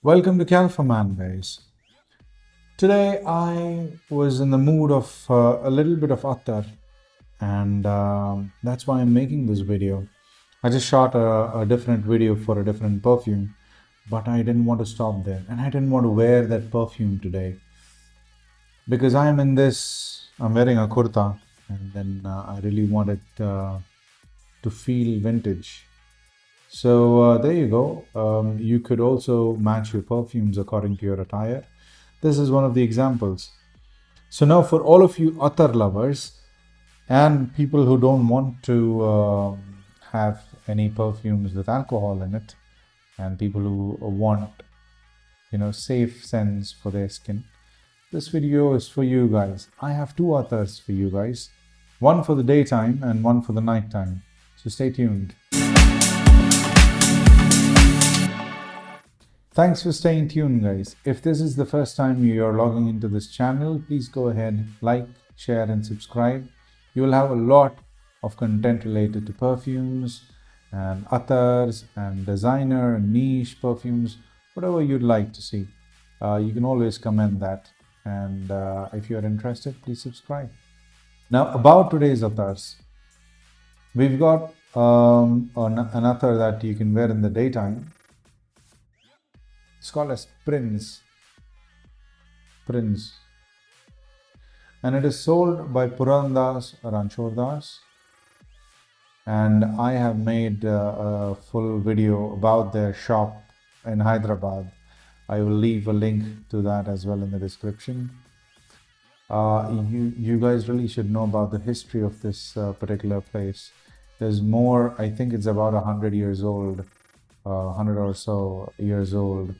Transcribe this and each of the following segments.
Welcome to Calpha Man, guys. Today I was in the mood of a little bit of attar, and that's why I'm making this video. I just shot a different video for a different perfume, but I didn't want to stop there, and I didn't want to wear that perfume today because I'm wearing a kurta, and then I really wanted to feel vintage. So there you go. You could also match your perfumes according to your attire. This is one of the examples. So now for all of you attar lovers and people who don't want to have any perfumes with alcohol in it, and people who want, safe scents for their skin, this video is for you guys. I have two attars for you guys, one for the daytime and one for the nighttime. So stay tuned. Thanks for staying tuned, guys. If this is the first time you're logging into this channel, please go ahead, like, share and subscribe. You will have a lot of content related to perfumes and attars and designer and niche perfumes, whatever you'd like to see. You can always comment that, and if you're interested, please subscribe. Now about today's attars, we've got an attar that you can wear in the daytime. It's called as Prince, and it is sold by Purandas Ranchordas, and I have made a full video about their shop in Hyderabad. I will leave a link to that as well in the description. You guys really should know about the history of this particular place. There's more, I think it's about 100 years old, 100 or so years old.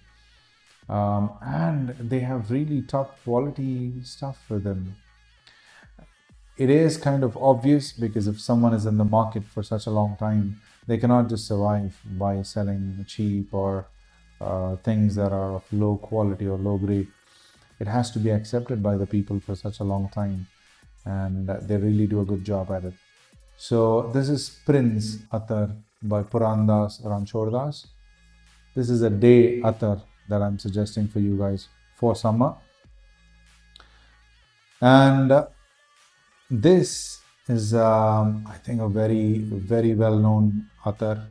And they have really top quality stuff for them. It is kind of obvious because if someone is in the market for such a long time, they cannot just survive by selling cheap or things that are of low quality or low grade. It has to be accepted by the people for such a long time, and they really do a good job at it. So this is Prince Attar by Purandas Ranchordas. This is a day attar that I'm suggesting for you guys for summer. And this is, I think, a very well-known attar.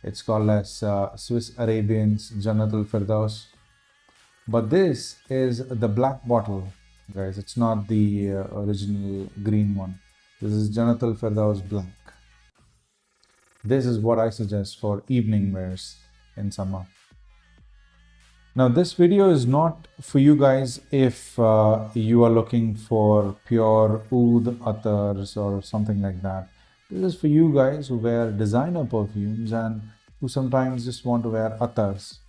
It's called as Swiss Arabian's Jannat Ul Firdaus. But this is the black bottle, guys. It's not the original green one. This is Jannat Ul Firdaus Black. This is what I suggest for evening wears in summer. Now this video is not for you guys if you are looking for pure oud attars or something like that. This is for you guys who wear designer perfumes and who sometimes just want to wear attars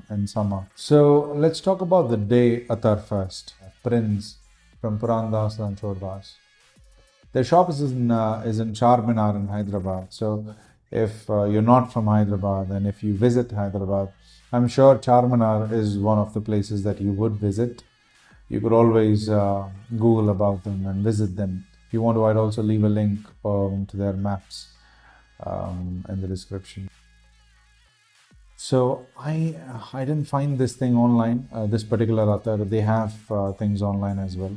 in summer. So let's talk about the day attar first. Prince from Purandas and Ranchordas. Their shop is in Charminar in Hyderabad. So if you're not from Hyderabad and if you visit Hyderabad, I'm sure Charminar is one of the places that you would visit. You could always Google about them and visit them. If you want to, I'd also leave a link to their maps in the description. So I didn't find this thing online, this particular attar. They have things online as well.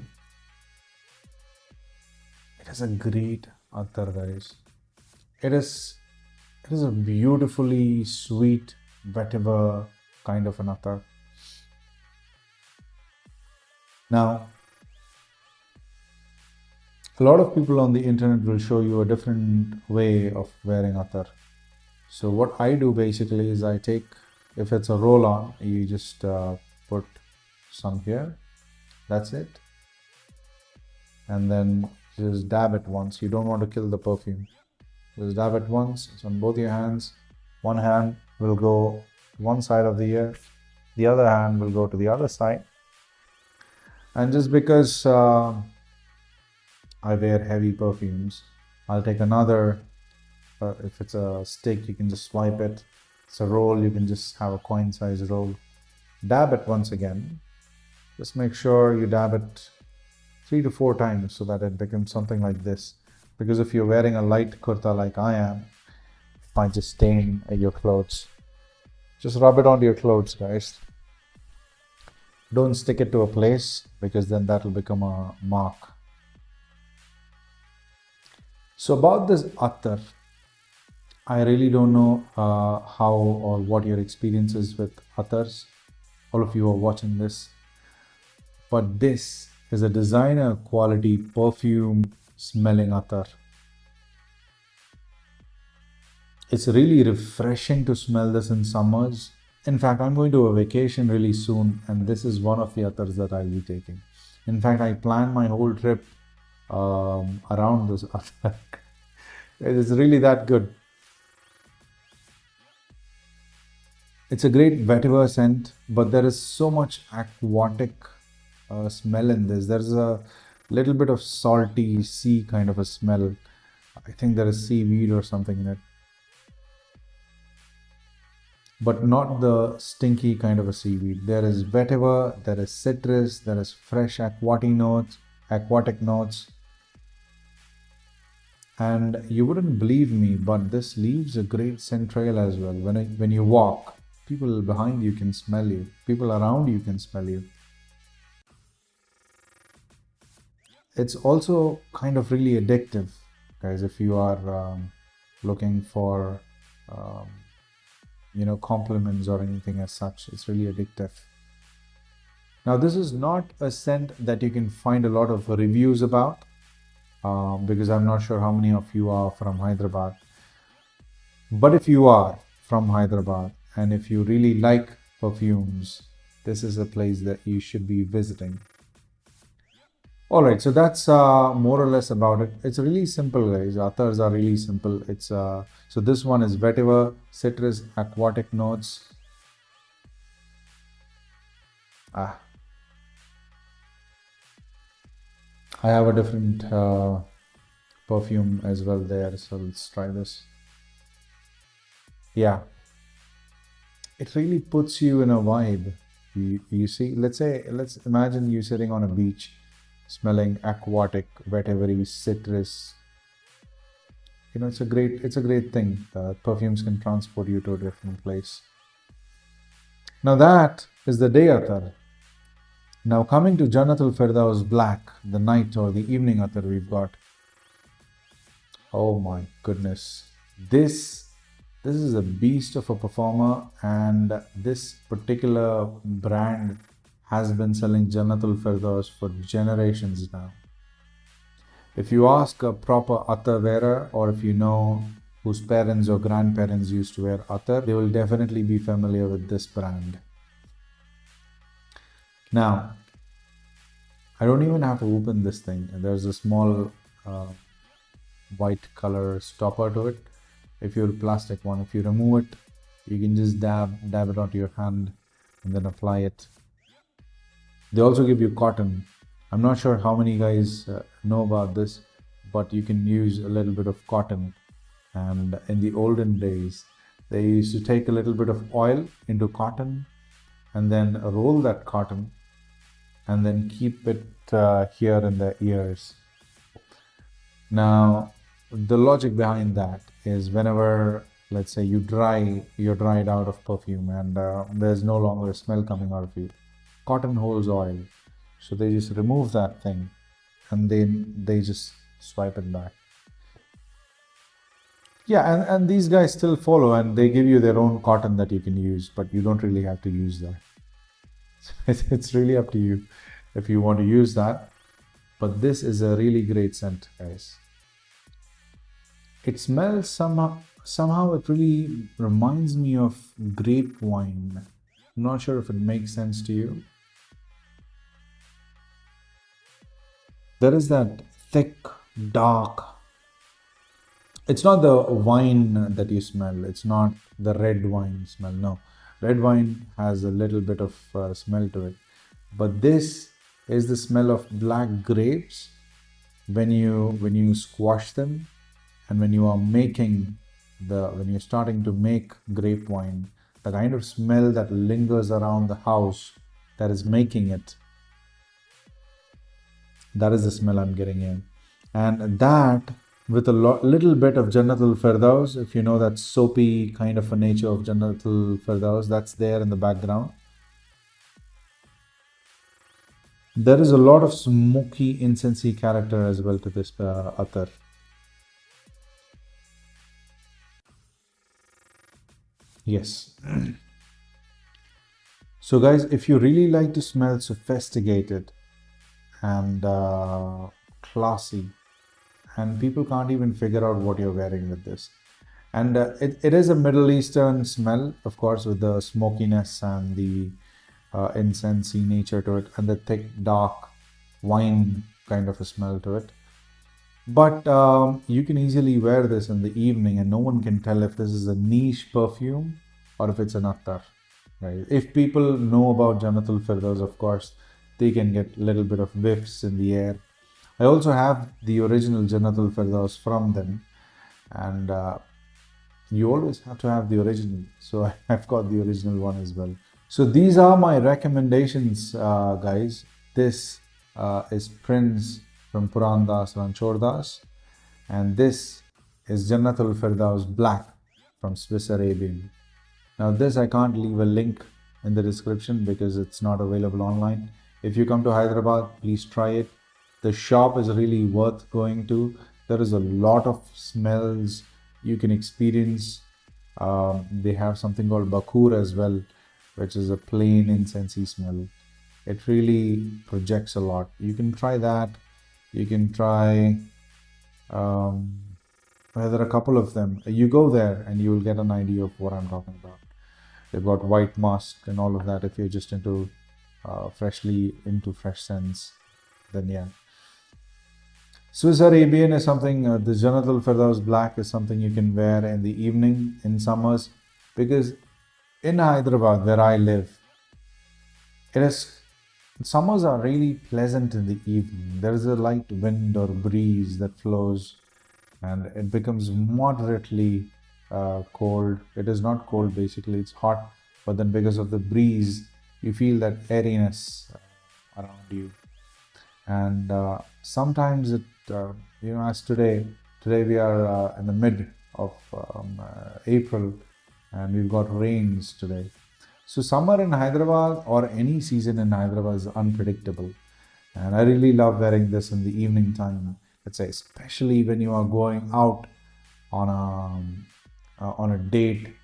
It is a great attar, guys. It is a beautifully sweet vetiver kind of an attar. Now, a lot of people on the internet will show you a different way of wearing attar. So what I do basically is I take, if it's a roll-on, you just put some here. That's it. And then just dab it once. You don't want to kill the perfume. Just dab it once. It's on both your hands. One hand will go to one side of the ear, the other hand will go to the other side. And just because I wear heavy perfumes, I'll take another, if it's a stick, you can just swipe it. It's a roll, you can just have a coin size roll. Dab it once again. Just make sure you dab it 3 to 4 times so that it becomes something like this. Because if you're wearing a light kurta like I am, it might just stain your clothes. Just rub it onto your clothes, guys. Don't stick it to a place because then that will become a mark. So about this attar, I really don't know how or what your experience is with attars. All of you are watching this, but this is a designer quality perfume smelling attar. It's really refreshing to smell this in summers. In fact, I'm going to a vacation really soon, and this is one of the attars that I'll be taking. In fact, I planned my whole trip around this attar. It is really that good. It's a great vetiver scent, but there is so much aquatic smell in this. There's a little bit of salty sea kind of a smell. I think there is seaweed or something in it, but not the stinky kind of a seaweed. There is vetiver, there is citrus, there is fresh aquatic notes. And you wouldn't believe me, but this leaves a great scent trail as well. When you walk, people behind you can smell you. People around you can smell you. It's also kind of really addictive, guys, if you are looking for compliments or anything as such. It's really addictive. Now, this is not a scent that you can find a lot of reviews about because I'm not sure how many of you are from Hyderabad. But if you are from Hyderabad and if you really like perfumes, this is a place that you should be visiting. Alright, so that's more or less about it. It's really simple, guys. Attars are really simple. It's so this one is vetiver, citrus, aquatic notes. I have a different perfume as well there, so let's try this. Yeah, it really puts you in a vibe. You see, let's imagine you sitting on a beach smelling aquatic, vetiver, citrus. It's a great thing. Perfumes can transport you to a different place. Now that is the day attar. Now coming to Jannat Ul Firdaus Black, the night or the evening attar we've got. Oh my goodness. This is a beast of a performer, and this particular brand has been selling Jannat Ul Firdaus for generations now. If you ask a proper attar wearer, or if you know whose parents or grandparents used to wear attar, they will definitely be familiar with this brand. Now, I don't even have to open this thing. There's a small white color stopper to it. If you're a plastic one, if you remove it, you can just dab it onto your hand and then apply it. They also give you cotton. I'm not sure how many guys know about this, but you can use a little bit of cotton. And in the olden days, they used to take a little bit of oil into cotton and then roll that cotton and then keep it here in the ears. Now, the logic behind that is whenever, let's say, you're dried out of perfume and there's no longer a smell coming out of you. Cotton holds oil, so they just remove that thing and then they just swipe it back. Yeah, and these guys still follow and they give you their own cotton that you can use, but you don't really have to use that. It's really up to you if you want to use that. But this is a really great scent, guys. It smells somehow it really reminds me of grape wine. I'm not sure if it makes sense to you. There is that thick, dark. It's not the wine that you smell. It's not the red wine smell. No, red wine has a little bit of smell to it. But this is the smell of black grapes when you squash them, and when you're starting to make grape wine, the kind of smell that lingers around the house that is making it. That is the smell I'm getting in. And that with a little bit of Jannat Ul Firdaus, if you know that soapy kind of a nature of Jannat Ul Firdaus, that's there in the background. There is a lot of smoky, incensey character as well to this attar. Yes. So guys, if you really like to smell sophisticated and classy, and people can't even figure out what you're wearing with this. And it is a Middle Eastern smell, of course, with the smokiness and the incensey nature to it, and the thick, dark wine kind of a smell to it. But you can easily wear this in the evening and no one can tell if this is a niche perfume or if it's an attar, right? If people know about Jannat Ul Firdaus, of course, they can get a little bit of whiffs in the air. I also have the original Jannat Ul Firdaus from them, and you always have to have the original. So I've got the original one as well. So these are my recommendations, guys. This is Prince from Purandas Ranchordas, and this is Jannat Ul Firdaus Black from Swiss Arabian. Now this I can't leave a link in the description because it's not available online. If you come to Hyderabad, please try it. The shop is really worth going to. There is a lot of smells you can experience. They have something called Bakur as well, which is a plain incensey smell. It really projects a lot. You can try that. You can try, there are a couple of them. You go there and you will get an idea of what I'm talking about. They've got white musk and all of that. If you're just into fresh scents, then yeah. Swiss Arabian is something, the Jannat Ul Firdaus Black is something you can wear in the evening, in summers, because in Hyderabad, where I live, summers are really pleasant in the evening. There is a light wind or breeze that flows and it becomes moderately cold. It is not cold basically, it's hot, but then because of the breeze, you feel that airiness around you. And sometimes it, as today we are in the mid of April and we've got rains today. So summer in Hyderabad or any season in Hyderabad is unpredictable. And I really love wearing this in the evening time. Let's say, especially when you are going out on a date,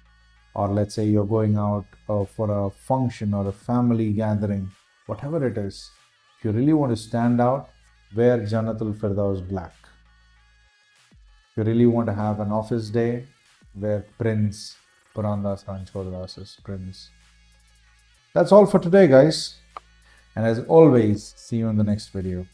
or let's say you're going out for a function or a family gathering, whatever it is. If you really want to stand out, wear Jannat Ul Firdaus Black. If you really want to have an office day, wear Prince Purandas Ranchordas' Prince. That's all for today, guys. And as always, see you in the next video.